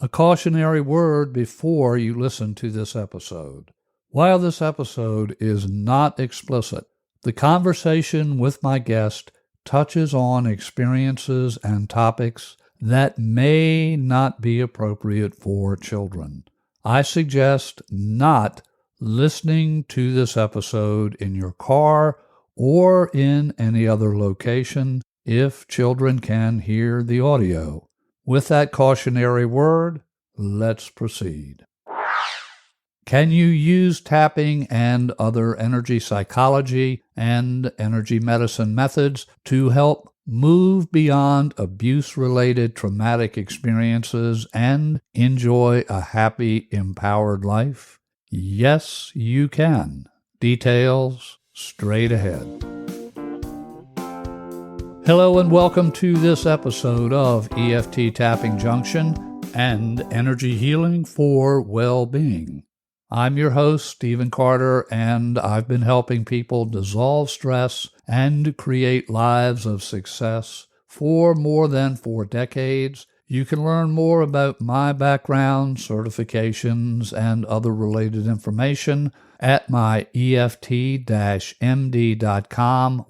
A cautionary word before you listen to this episode. While this episode is not explicit, the conversation with my guest touches on experiences and topics that may not be appropriate for children. I suggest not listening to this episode in your car or in any other location if children can hear the audio. With that cautionary word, let's proceed. Can you use tapping and other energy psychology and energy medicine methods to help move beyond abuse-related traumatic experiences and enjoy a happy, empowered life? Yes, you can. Details straight ahead. Hello and welcome to this episode of EFT Tapping Junction and Energy Healing for Wellbeing. I'm your host, Stephen Carter, and I've been helping people dissolve stress and create lives of success for more than 4 decades. You can learn more about my background, certifications, and other related information at my EFT-MD.com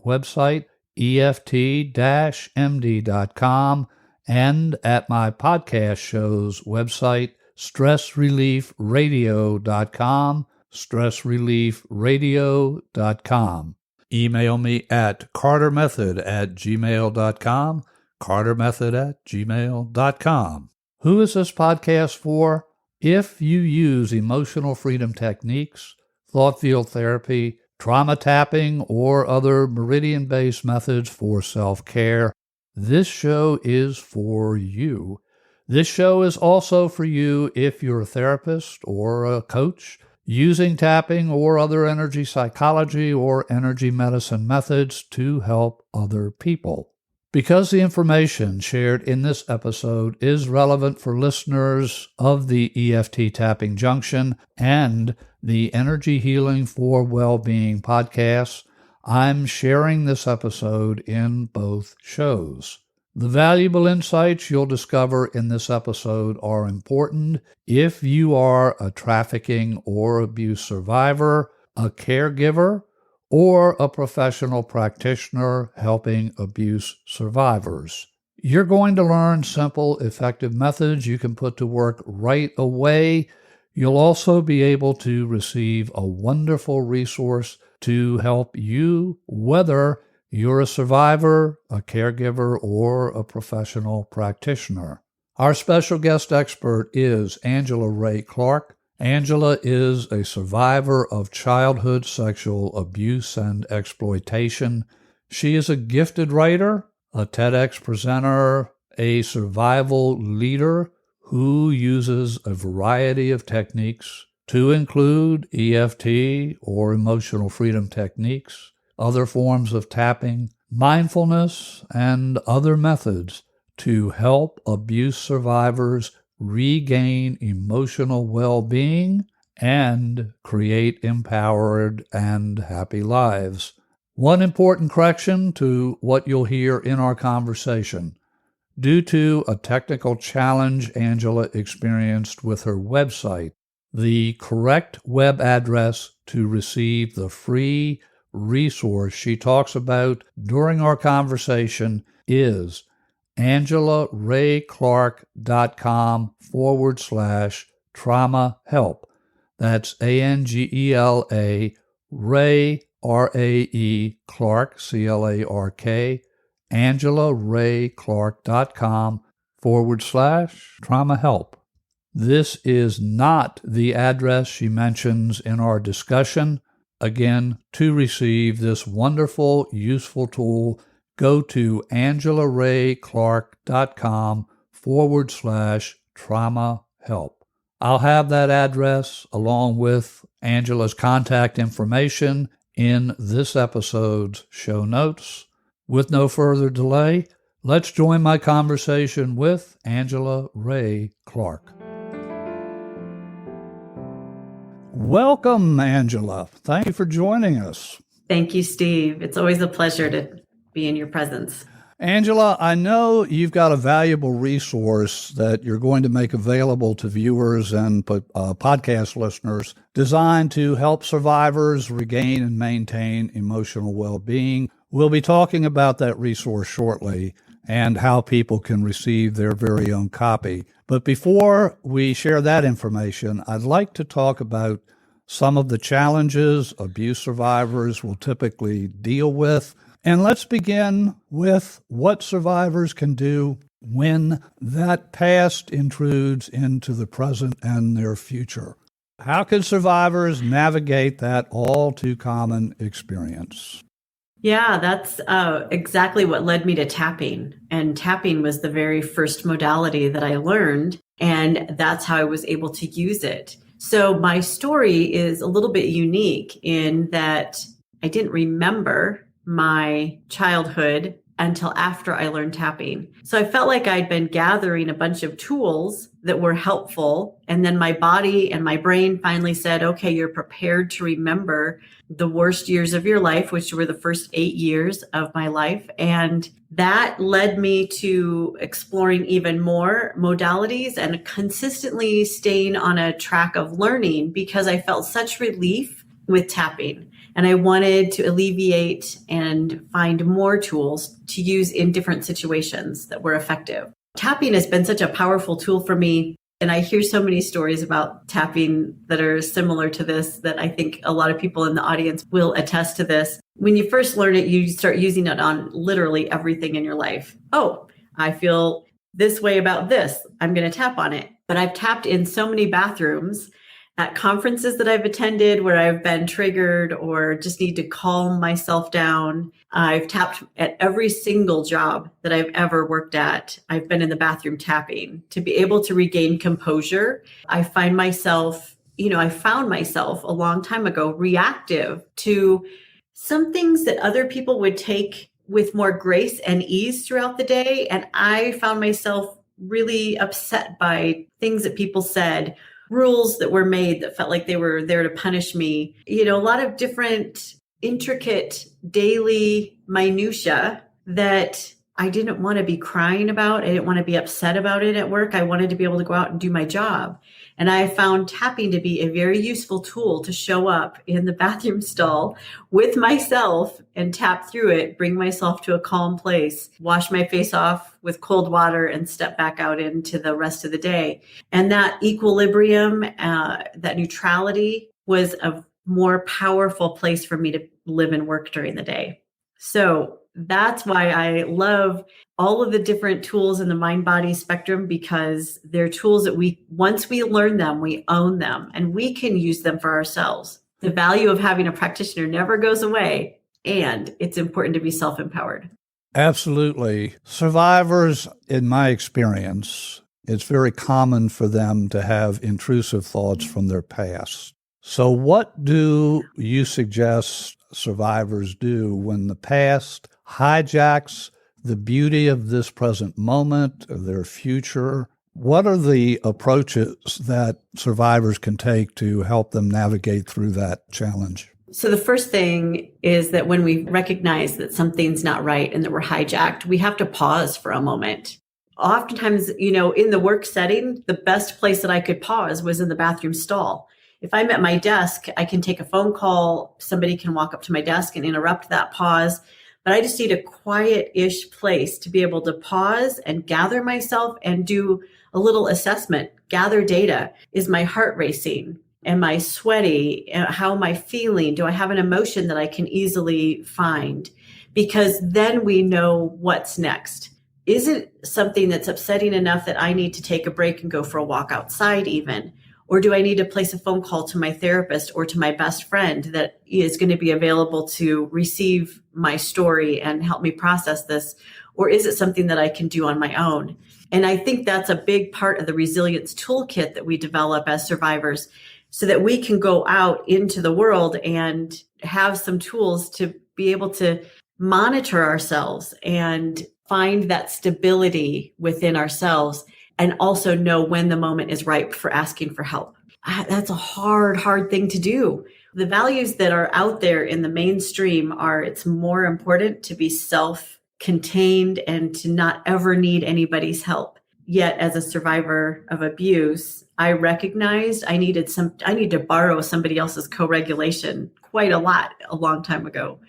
website, EFT-MD.com, and at my podcast show's website, stressreliefradio.com, stressreliefradio.com. Email me at cartermethod@gmail.com, cartermethod@gmail.com. Who is this podcast for? If you use emotional freedom techniques, thought field therapy, trauma tapping, or other meridian-based methods for self-care, this show is for you. This show is also for you if you're a therapist or a coach using tapping or other energy psychology or energy medicine methods to help other people. Because the information shared in this episode is relevant for listeners of the EFT Tapping Junction and the Energy Healing for Wellbeing podcasts, I'm sharing this episode in both shows. The valuable insights you'll discover in this episode are important if you are a trafficking or abuse survivor, a caregiver, or a professional practitioner helping abuse survivors. You're going to learn simple, effective methods you can put to work right away. You'll also be able to receive a wonderful resource to help you, whether you're a survivor, a caregiver, or a professional practitioner. Our special guest expert is Angela Rae Clark. Angela is a survivor of childhood sexual abuse and exploitation. She is a gifted writer, a TEDx presenter, a survival leader who uses a variety of techniques to include EFT or emotional freedom techniques, other forms of tapping, mindfulness, and other methods to help abuse survivors regain emotional well-being and create empowered and happy lives. One important correction to what you'll hear in our conversation. Due to a technical challenge Angela experienced with her website, the correct web address to receive the free resource she talks about during our conversation is AngelaRaeClark.com/trauma help. That's ANGELA Rae RAE Clark CLARK, AngelaRaeClark.com/trauma help. This is not the address she mentions in our discussion. Again, to receive this wonderful, useful tool, go to AngelaRaeClark.com/trauma help. I'll have that address along with Angela's contact information in this episode's show notes. With no further delay, let's join my conversation with Angela Rae Clark. Welcome, Angela. Thank you for joining us. Thank you, Steve. It's always a pleasure to be in your presence. Angela, I know you've got a valuable resource that you're going to make available to viewers and podcast listeners designed to help survivors regain and maintain emotional well-being. We'll be talking about that resource shortly and how people can receive their very own copy. But before we share that information, I'd like to talk about some of the challenges abuse survivors will typically deal with. And let's begin with what survivors can do when that past intrudes into the present and their future. How can survivors navigate that all too common experience? Yeah, that's exactly what led me to tapping. And tapping was the very first modality that I learned. And that's how I was able to use it. So my story is a little bit unique in that I didn't remember my childhood until after I learned tapping. So I felt like I'd been gathering a bunch of tools that were helpful. And then my body and my brain finally said, okay, you're prepared to remember the worst years of your life, which were the first 8 years of my life. And that led me to exploring even more modalities and consistently staying on a track of learning because I felt such relief with tapping. And I wanted to alleviate and find more tools to use in different situations that were effective. Tapping has been such a powerful tool for me. And I hear so many stories about tapping that are similar to this that I think a lot of people in the audience will attest to this. When you first learn it, you start using it on literally everything in your life. Oh, I feel this way about this. I'm going to tap on it. But I've tapped in so many bathrooms at conferences that I've attended where I've been triggered or just need to calm myself down. I've tapped at every single job that I've ever worked at. I've been in the bathroom tapping to be able to regain composure. I found myself a long time ago reactive to some things that other people would take with more grace and ease throughout the day. And I found myself really upset by things that people said, rules that were made that felt like they were there to punish me. A lot of different intricate daily minutia that I didn't want to be crying about. I didn't want to be upset about it at work. I wanted to be able to go out and do my job. And I found tapping to be a very useful tool to show up in the bathroom stall with myself and tap through it, bring myself to a calm place, wash my face off with cold water and step back out into the rest of the day. And that equilibrium, that neutrality was a more powerful place for me to live and work during the day. So that's why I love all of the different tools in the mind-body spectrum, because they're tools that once we learn them, we own them and we can use them for ourselves. The value of having a practitioner never goes away, and it's important to be self-empowered. Absolutely. Survivors, in my experience, it's very common for them to have intrusive thoughts from their past. So what do you suggest survivors do when the past hijacks the beauty of this present moment, of their future? What are the approaches that survivors can take to help them navigate through that challenge? So the first thing is that when we recognize that something's not right and that we're hijacked, we have to pause for a moment. Oftentimes, in the work setting, the best place that I could pause was in the bathroom stall. If I'm at my desk, I can take a phone call. Somebody can walk up to my desk and interrupt that pause. But I just need a quiet-ish place to be able to pause and gather myself and do a little assessment, gather data. Is my heart racing? Am I sweaty? How am I feeling? Do I have an emotion that I can easily find? Because then we know what's next. Is it something that's upsetting enough that I need to take a break and go for a walk outside even? Or do I need to place a phone call to my therapist or to my best friend that is going to be available to receive my story and help me process this? Or is it something that I can do on my own? And I think that's a big part of the resilience toolkit that we develop as survivors, so that we can go out into the world and have some tools to be able to monitor ourselves and find that stability within ourselves, and also know when the moment is ripe for asking for help. That's a hard thing to do. The values that are out there in the mainstream are, it's more important to be self contained and to not ever need anybody's help. Yet as a survivor of abuse, I recognized I need to borrow somebody else's co-regulation quite a lot a long time ago.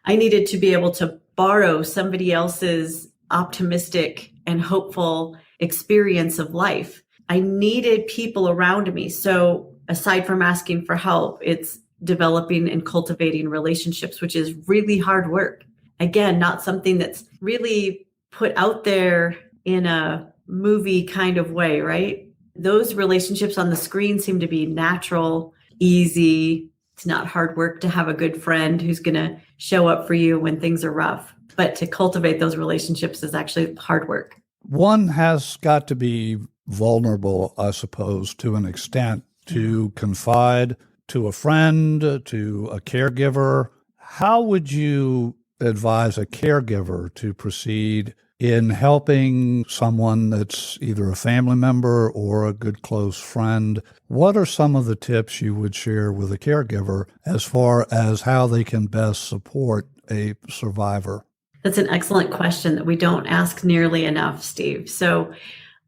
I needed to be able to borrow somebody else's optimistic and hopeful experience of life. I needed people around me. So aside from asking for help, it's developing and cultivating relationships, which is really hard work. Again, not something that's really put out there in a movie kind of way, right? Those relationships on the screen seem to be natural, easy. It's not hard work to have a good friend who's going to show up for you when things are rough. But to cultivate those relationships is actually hard work. One has got to be vulnerable, I suppose, to an extent, to confide to a friend, to a caregiver. How would you advise a caregiver to proceed in helping someone that's either a family member or a good close friend? What are some of the tips you would share with a caregiver as far as how they can best support a survivor? That's an excellent question that we don't ask nearly enough, Steve. So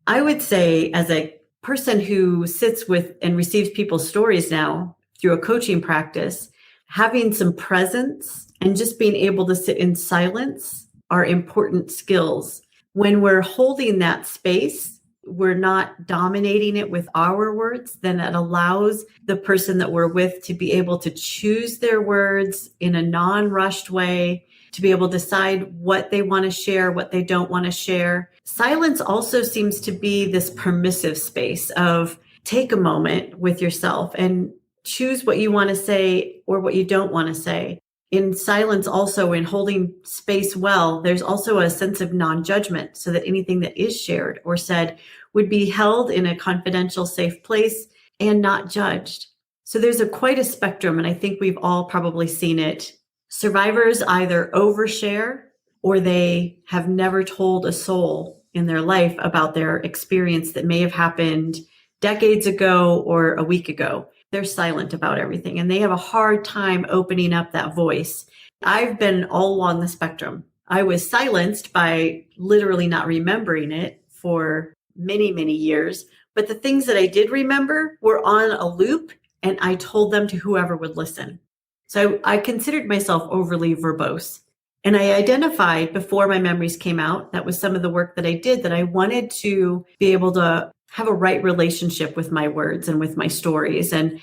I would say, as a person who sits with and receives people's stories now through a coaching practice, having some presence and just being able to sit in silence are important skills. When we're holding that space, we're not dominating it with our words, then that allows the person that we're with to be able to choose their words in a non-rushed way, to be able to decide what they want to share, what they don't want to share. Silence also seems to be this permissive space of take a moment with yourself and choose what you want to say or what you don't want to say. In silence, also in holding space well, there's also a sense of non-judgment so that anything that is shared or said would be held in a confidential, safe place and not judged. So there's quite a spectrum, and I think we've all probably seen it. Survivors either overshare or they have never told a soul in their life about their experience that may have happened decades ago or a week ago. They're silent about everything and they have a hard time opening up that voice. I've been all along the spectrum. I was silenced by literally not remembering it for many, many years. But the things that I did remember were on a loop and I told them to whoever would listen. So I considered myself overly verbose. And I identified before my memories came out, that was some of the work that I did, that I wanted to be able to have a right relationship with my words and with my stories and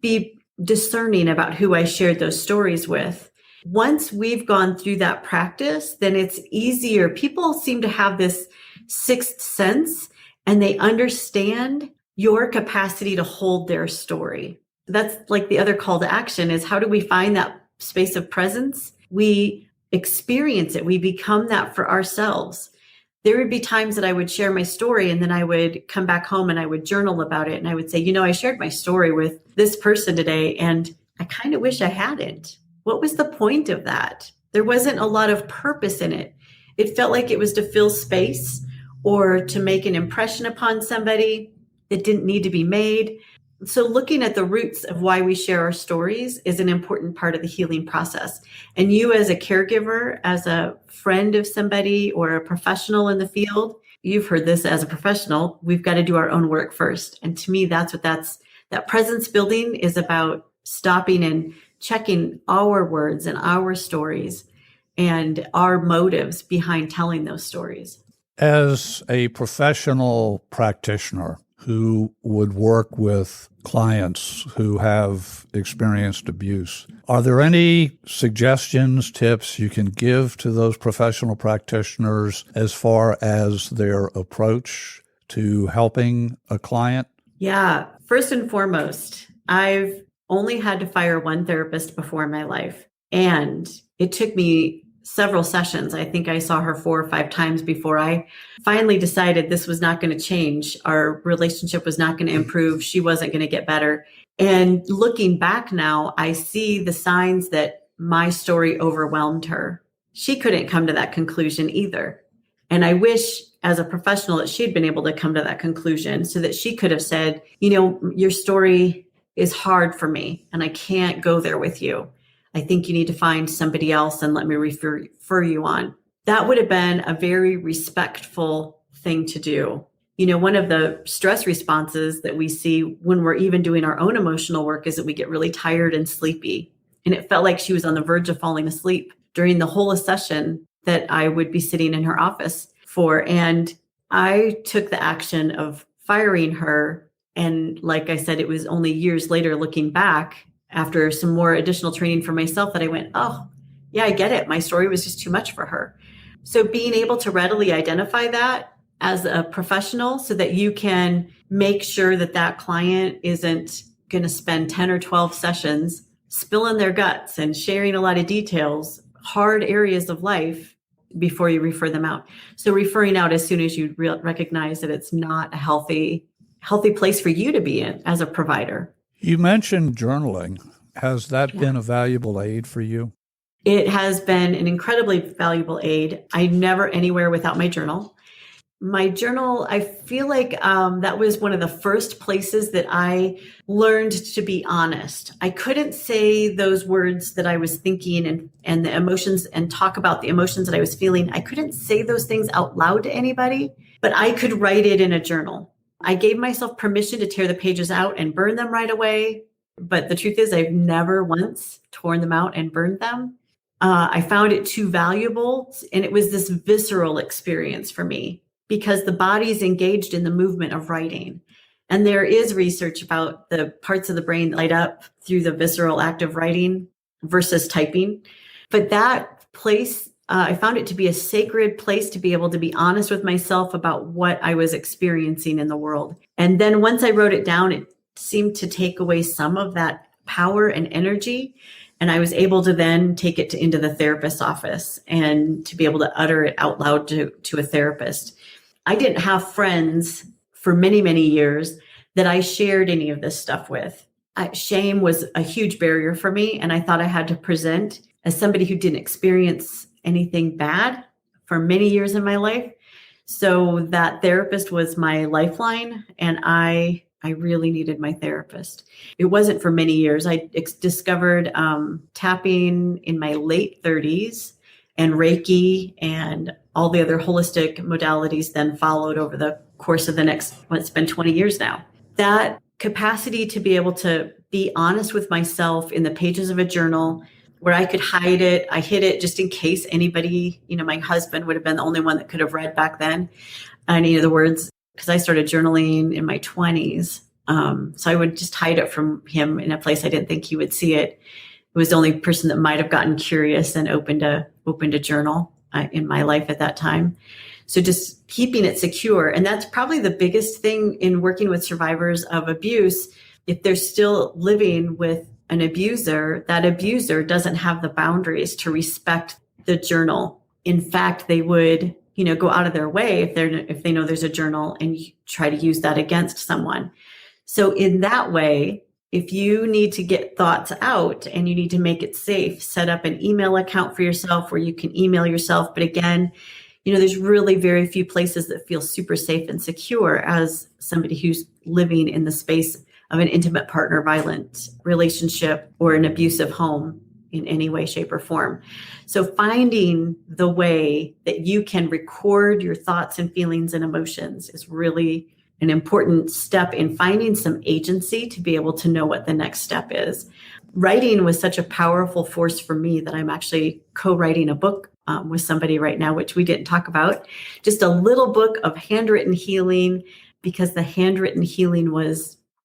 be discerning about who I shared those stories with. Once we've gone through that practice, then it's easier. People seem to have this sixth sense and they understand your capacity to hold their story. That's like the other call to action is how do we find that space of presence? We experience it. We become that for ourselves. There would be times that I would share my story and then I would come back home and I would journal about it. And I would say, I shared my story with this person today and I kind of wish I hadn't. What was the point of that? There wasn't a lot of purpose in it. It felt like it was to fill space or to make an impression upon somebody that didn't need to be made. So looking at the roots of why we share our stories is an important part of the healing process. And you as a caregiver, as a friend of somebody or a professional in the field, you've heard this as a professional, we've got to do our own work first. And to me, that presence building is about stopping and checking our words and our stories and our motives behind telling those stories. As a professional practitioner who would work with clients who have experienced abuse, are there any suggestions, tips you can give to those professional practitioners as far as their approach to helping a client? Yeah. First and foremost, I've only had to fire one therapist before in my life. And it took me several sessions. I think I saw her 4 or 5 times before I finally decided this was not going to change. Our relationship was not going to improve. She wasn't going to get better. And looking back now, I see the signs that my story overwhelmed her. She couldn't come to that conclusion either. And I wish as a professional that she'd been able to come to that conclusion so that she could have said, your story is hard for me and I can't go there with you. I think you need to find somebody else and let me refer you on. that would have been a very respectful thing to do. One of the stress responses that we see when we're even doing our own emotional work is that we get really tired and sleepy. And it felt like she was on the verge of falling asleep during the whole session that I would be sitting in her office for. And I took the action of firing her. And like I said, it was only years later, looking back after some more additional training for myself, that I went, oh, yeah, I get it. My story was just too much for her. So being able to readily identify that as a professional so that you can make sure that that client isn't going to spend 10 or 12 sessions spilling their guts and sharing a lot of details, hard areas of life, before you refer them out. So referring out as soon as you recognize that it's not a healthy place for you to be in as a provider. You mentioned journaling. Has that been a valuable aid for you? It has been an incredibly valuable aid. I'm never anywhere without my journal. My journal, I feel like that was one of the first places that I learned to be honest. I couldn't say those words that I was thinking and the emotions and talk about the emotions that I was feeling. I couldn't say those things out loud to anybody, but I could write it in a journal. I gave myself permission to tear the pages out and burn them right away. But the truth is, I've never once torn them out and burned them. I found it too valuable. And it was this visceral experience for me, because the body's engaged in the movement of writing. And there is research about the parts of the brain that light up through the visceral act of writing versus typing. But that place, I found it to be a sacred place to be able to be honest with myself about what I was experiencing in the world. And then once I wrote it down, it seemed to take away some of that power and energy. And I was able to then take it into the therapist's office and to be able to utter it out loud to a therapist. I didn't have friends for many, many years that I shared any of this stuff with. Shame was a huge barrier for me. And I thought I had to present as somebody who didn't experience anything bad for many years in my life. So that therapist was my lifeline. And I really needed my therapist. It wasn't for many years. I discovered tapping in my late 30s, and Reiki and all the other holistic modalities then followed over the course of the next, it's been 20 years now. That capacity to be able to be honest with myself in the pages of a journal where I could hide it. I hid it just in case anybody, my husband would have been the only one that could have read back then any of the words, because I started journaling in my 20s. So I would just hide it from him in a place I didn't think he would see it. It was the only person that might have gotten curious and opened a journal in my life at that time. So just keeping it secure. And that's probably the biggest thing in working with survivors of abuse. If they're still living with an abuser, that abuser doesn't have the boundaries to respect the journal. In fact, they would, go out of their way if they know there's a journal and try to use that against someone. So in that way, if you need to get thoughts out and you need to make it safe, set up an email account for yourself where you can email yourself. But again, there's really very few places that feel super safe and secure as somebody who's living in the space of an intimate partner violent relationship or an abusive home in any way, shape, or form. So finding the way that you can record your thoughts and feelings and emotions is really an important step in finding some agency to be able to know what the next step is. Writing was such a powerful force for me that I'm actually co-writing a book with somebody right now, which we didn't talk about. Just a little book of handwritten healing, because the handwritten healing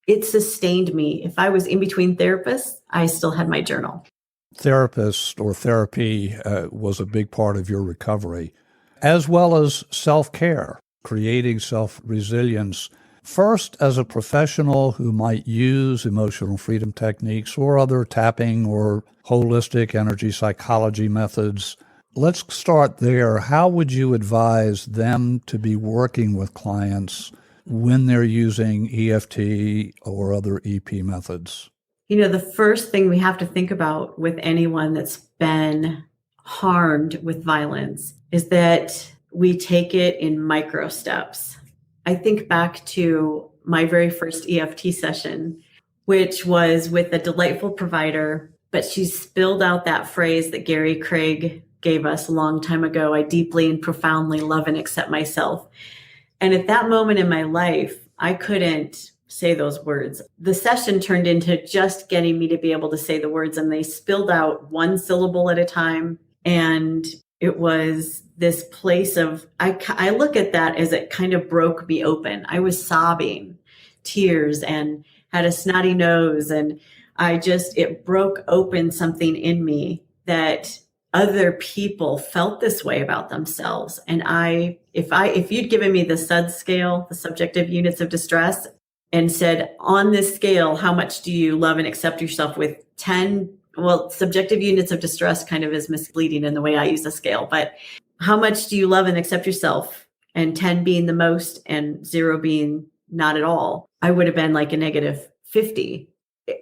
it sustained me. If I was in between therapists, I still had my journal. Therapist or therapy was a big part of your recovery, as well as self-care, creating self-resilience. First, as a professional who might use emotional freedom techniques or other tapping or holistic energy psychology methods, let's start there. How would you advise them to be working with clients when they're using EFT or other EP methods? The first thing we have to think about with anyone that's been harmed with violence is that we take it in micro steps. I think back to my very first EFT session, which was with a delightful provider, but she spilled out that phrase that Gary Craig gave us a long time ago. I deeply and profoundly love and accept myself. And at that moment in my life, I couldn't say those words. The session turned into just getting me to be able to say the words, and they spilled out one syllable at a time. And it was this place of, I look at that as it kind of broke me open. I was sobbing, tears, and had a snotty nose. And it broke open something in me that other people felt this way about themselves. And if you'd given me the SUD scale, the subjective units of distress, and said, on this scale, how much do you love and accept yourself, with 10, well, subjective units of distress kind of is misleading in the way I use the scale, but how much do you love and accept yourself? And 10 being the most and 0 being not at all, I would have been like a negative 50.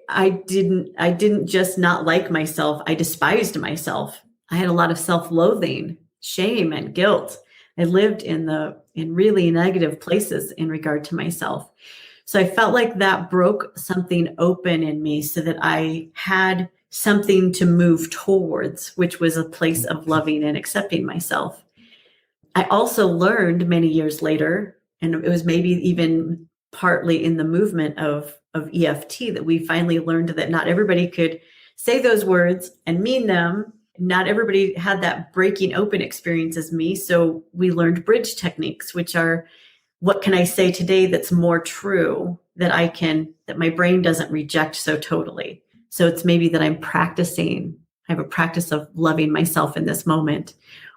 I didn't just not like myself. I despised myself. I had a lot of self-loathing, shame, and guilt. I lived in really negative places in regard to myself. So I felt like that broke something open in me so that I had something to move towards, which was a place of loving and accepting myself. I also learned many years later, and it was maybe even partly in the movement of EFT, that we finally learned that not everybody could say those words and mean them. Not everybody had that breaking open experience as me. So we learned bridge techniques, which are, what can I say today that's more true, that my brain doesn't reject so totally. So it's maybe that I have a practice of loving myself in this moment,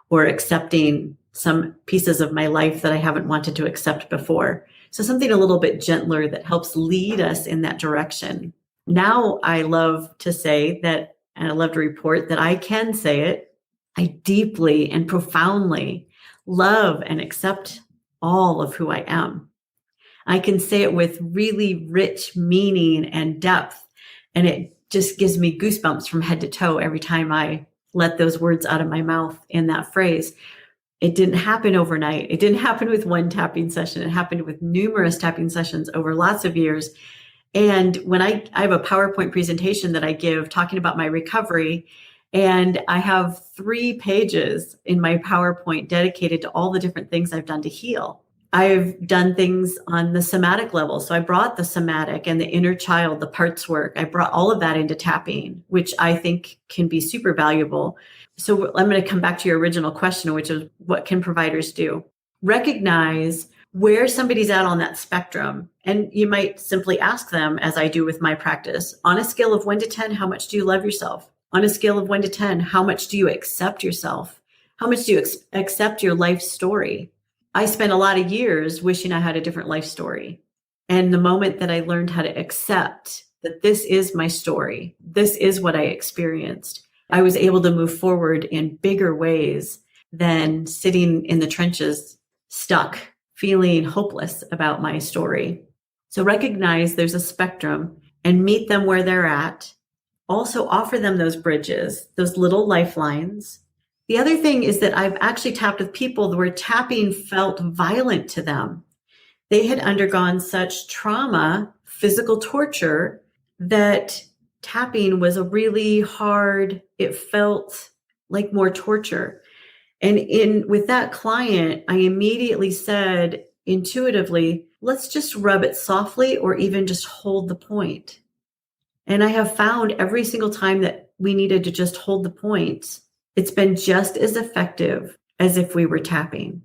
or accepting some pieces of my life that I haven't wanted to accept before. So something a little bit gentler that helps lead us in that direction. Now I love to say that, and I love to report that I can say it, I deeply and profoundly love and accept all of who I am. I can say it with really rich meaning and depth, and it just gives me goosebumps from head to toe every time I let those words out of my mouth in that phrase. It didn't happen overnight. It didn't happen with one tapping session. It happened with numerous tapping sessions over lots of years. And when I have a PowerPoint presentation that I give talking about my recovery, and I have 3 pages in my PowerPoint dedicated to all the different things I've done to heal. I've done things on the somatic level. So I brought the somatic and the inner child, the parts work. I brought all of that into tapping, which I think can be super valuable. So I'm going to come back to your original question, which is, what can providers do? Recognize where somebody's at on that spectrum. And you might simply ask them, as I do with my practice, on a scale of 1 to 10, how much do you love yourself? On a scale of 1 to 10, how much do you accept yourself? How much do you accept your life story? I spent a lot of years wishing I had a different life story. And the moment that I learned how to accept that this is my story, this is what I experienced, I was able to move forward in bigger ways than sitting in the trenches, stuck, feeling hopeless about my story. So recognize there's a spectrum and meet them where they're at. Also offer them those bridges, those little lifelines. The other thing is that I've actually tapped with people where tapping felt violent to them. They had undergone such trauma, physical torture, that tapping was a really hard, it felt like more torture. And with that client, I immediately said intuitively, let's just rub it softly, or even just hold the point. And I have found every single time that we needed to just hold the point, it's been just as effective as if we were tapping.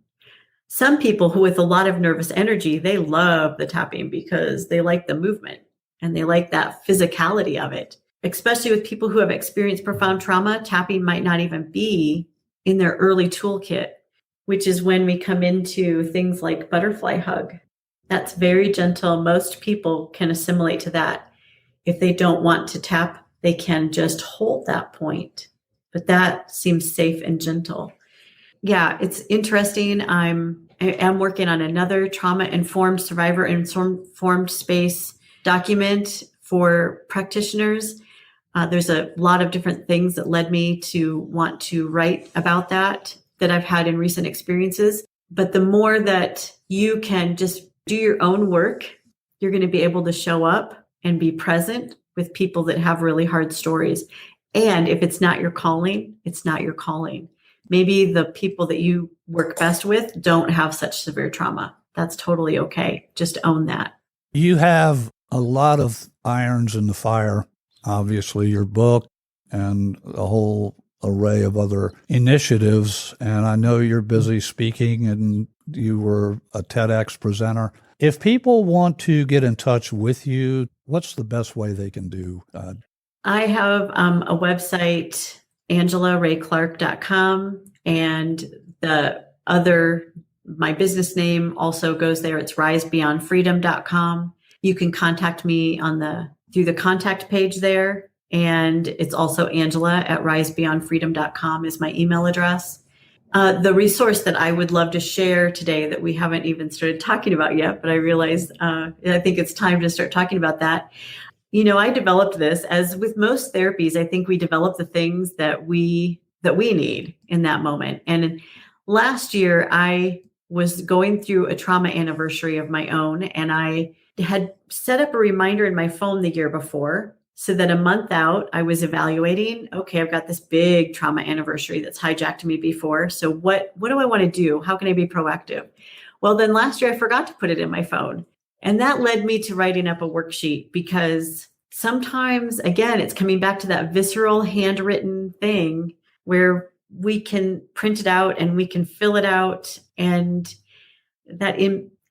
Some people who with a lot of nervous energy, they love the tapping because they like the movement and they like that physicality of it. Especially with people who have experienced profound trauma, tapping might not even be in their early toolkit, which is when we come into things like butterfly hug. That's very gentle. Most people can assimilate to that. If they don't want to tap, they can just hold that point. But that seems safe and gentle. Yeah, it's interesting. I am working on another trauma-informed, survivor-informed space document for practitioners. There's a lot of different things that led me to want to write about that I've had in recent experiences. But the more that you can just do your own work, you're going to be able to show up and be present with people that have really hard stories. And if it's not your calling, it's not your calling. maybe the people that you work best with don't have such severe trauma. That's totally okay. Just own that. You have a lot of irons in the fire, obviously, your book and a whole array of other initiatives. And I know you're busy speaking and you were a TEDx presenter. If people want to get in touch with you, what's the best way they can do? I have a website, AngelaRaeClark.com, and my business name also goes there. It's risebeyondfreedom.com. You can contact me through the contact page there. And it's also Angela at risebeyondfreedom.com is my email address. The resource that I would love to share today that we haven't even started talking about yet, but I realized I think it's time to start talking about that. I developed this, as with most therapies. I think we develop the things that we need in that moment. And last year, I was going through a trauma anniversary of my own, and I had set up a reminder in my phone the year before so that a month out, I was evaluating, okay, I've got this big trauma anniversary that's hijacked me before. So what do I want to do? How can I be proactive? Well, then last year I forgot to put it in my phone. And that led me to writing up a worksheet, because sometimes, again, it's coming back to that visceral handwritten thing where we can print it out and we can fill it out, and that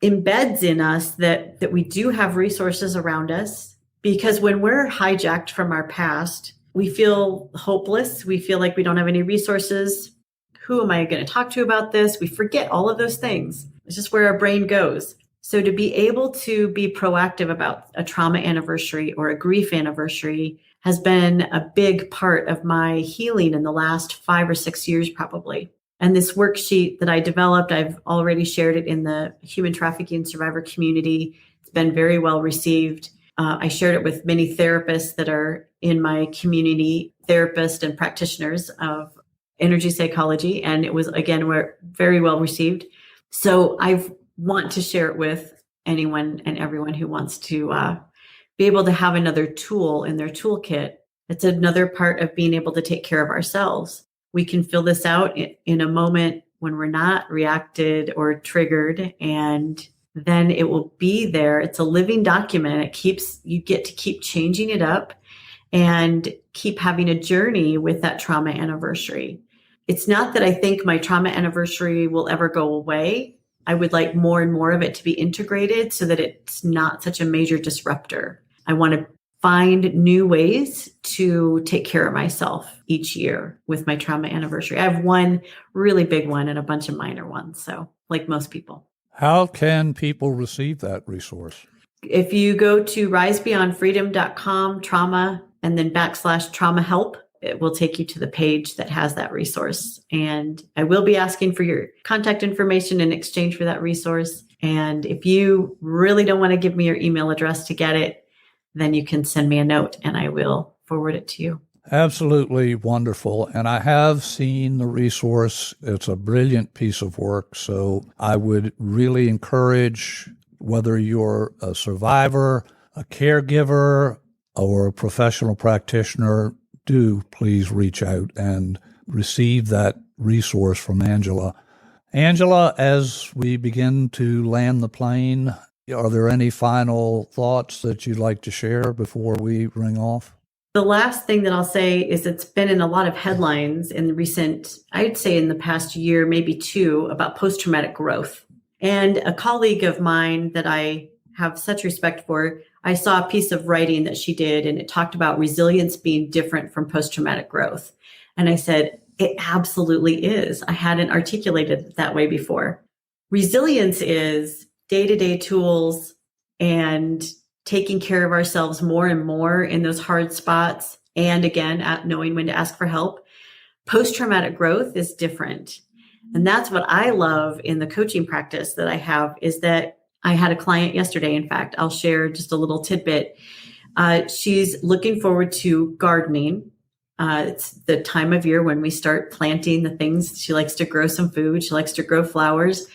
embeds in us that we do have resources around us. Because when we're hijacked from our past, we feel hopeless. We feel like we don't have any resources. Who am I going to talk to about this? We forget all of those things. It's just where our brain goes. So to be able to be proactive about a trauma anniversary or a grief anniversary has been a big part of my healing in the last 5 or 6 years, probably. And this worksheet that I developed, I've already shared it in the human trafficking survivor community. It's been very well received. I shared it with many therapists that are in my community, therapists and practitioners of energy psychology. And it was, again, very well received. So I want to share it with anyone and everyone who wants to be able to have another tool in their toolkit. It's another part of being able to take care of ourselves. We can fill this out in a moment when we're not reacted or triggered, and then it will be there. It's a living document. You get to keep changing it up and keep having a journey with that trauma anniversary. It's not that I think my trauma anniversary will ever go away. I would like more and more of it to be integrated so that it's not such a major disruptor. I want to find new ways to take care of myself each year with my trauma anniversary. I have one really big one and a bunch of minor ones. So like most people. How can people receive that resource? If you go to risebeyondfreedom.com, trauma, and then /trauma help, it will take you to the page that has that resource. And I will be asking for your contact information in exchange for that resource. And if you really don't want to give me your email address to get it, then you can send me a note and I will forward it to you. Absolutely wonderful. And I have seen the resource. It's a brilliant piece of work. So I would really encourage, whether you're a survivor, a caregiver, or a professional practitioner, do please reach out and receive that resource from Angela. Angela, as we begin to land the plane, are there any final thoughts that you'd like to share before we ring off? The last thing that I'll say is it's been in a lot of headlines in I'd say in the past year, maybe 2, about post-traumatic growth. And a colleague of mine that I have such respect for, I saw a piece of writing that she did, and it talked about resilience being different from post-traumatic growth. And I said, it absolutely is. I hadn't articulated it that way before. Resilience is day-to-day tools and taking care of ourselves more and more in those hard spots. And again, knowing when to ask for help. Post-traumatic growth is different. And that's what I love in the coaching practice that I have, is that I had a client yesterday. In fact, I'll share just a little tidbit. She's looking forward to gardening. It's the time of year when we start planting the things. She likes to grow some food. She likes to grow flowers.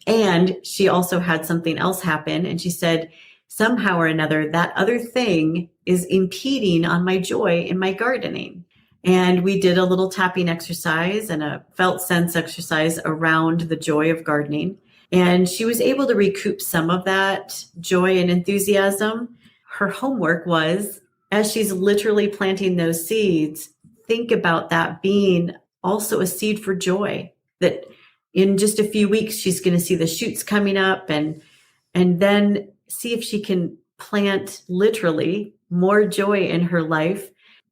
And she also had something else happen. And she said, somehow or another, that other thing is impeding on my joy in my gardening. And we did a little tapping exercise and a felt sense exercise around the joy of gardening. And she was able to recoup some of that joy and enthusiasm. Her homework was, as she's literally planting those seeds, think about that being also a seed for joy, that in just a few weeks, she's going to see the shoots coming up and then see if she can plant literally more joy in her life.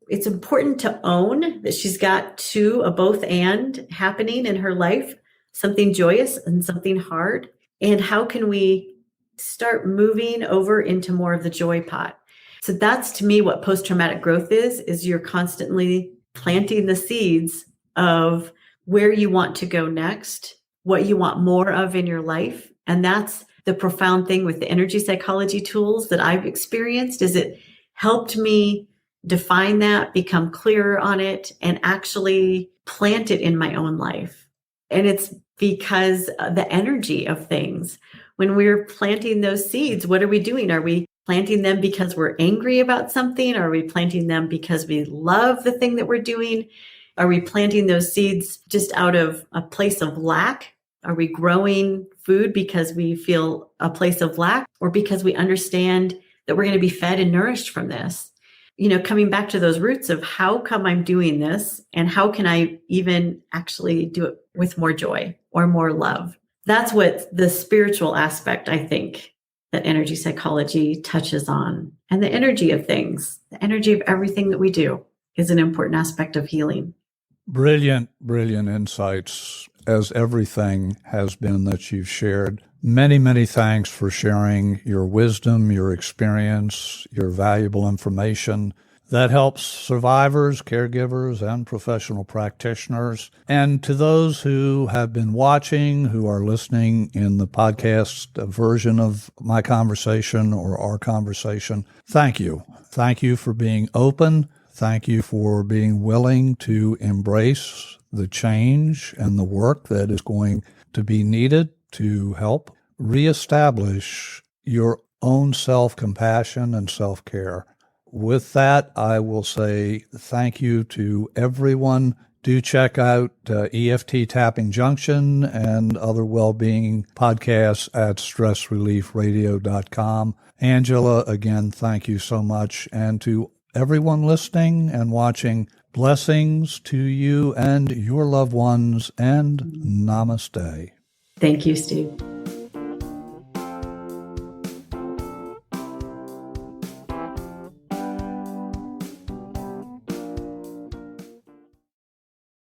It's important to own that she's got two, a both and happening in her life, something joyous and something hard. And how can we start moving over into more of the joy pot? So that's to me what post-traumatic growth is you're constantly planting the seeds of where you want to go next, what you want more of in your life. And that's the profound thing with the energy psychology tools that I've experienced, is it helped me define that, become clearer on it, and actually plant it in my own life. And it's because the energy of things, when we're planting those seeds, what are we doing? Are we planting them because we're angry about something? Are we planting them because we love the thing that we're doing? Are we planting those seeds just out of a place of lack? Are we growing food because we feel a place of lack, or because we understand that we're going to be fed and nourished from this? Coming back to those roots of how come I'm doing this, and how can I even actually do it with more joy or more love? That's what the spiritual aspect, I think, that energy psychology touches on. And the energy of things, the energy of everything that we do, is an important aspect of healing. Brilliant, brilliant insights, as everything has been that you've shared. Many, many thanks for sharing your wisdom, your experience, your valuable information that helps survivors, caregivers, and professional practitioners. And to those who have been watching, who are listening in the podcast version of my conversation or our conversation, thank you. Thank you for being open. Thank you for being willing to embrace the change and the work that is going to be needed to help reestablish your own self-compassion and self-care. With that, I will say thank you to everyone. Do check out EFT Tapping Junction and other well-being podcasts at stressreliefradio.com. Angela, again, thank you so much. And to everyone listening and watching, blessings to you and your loved ones, and namaste. Thank you, Steve.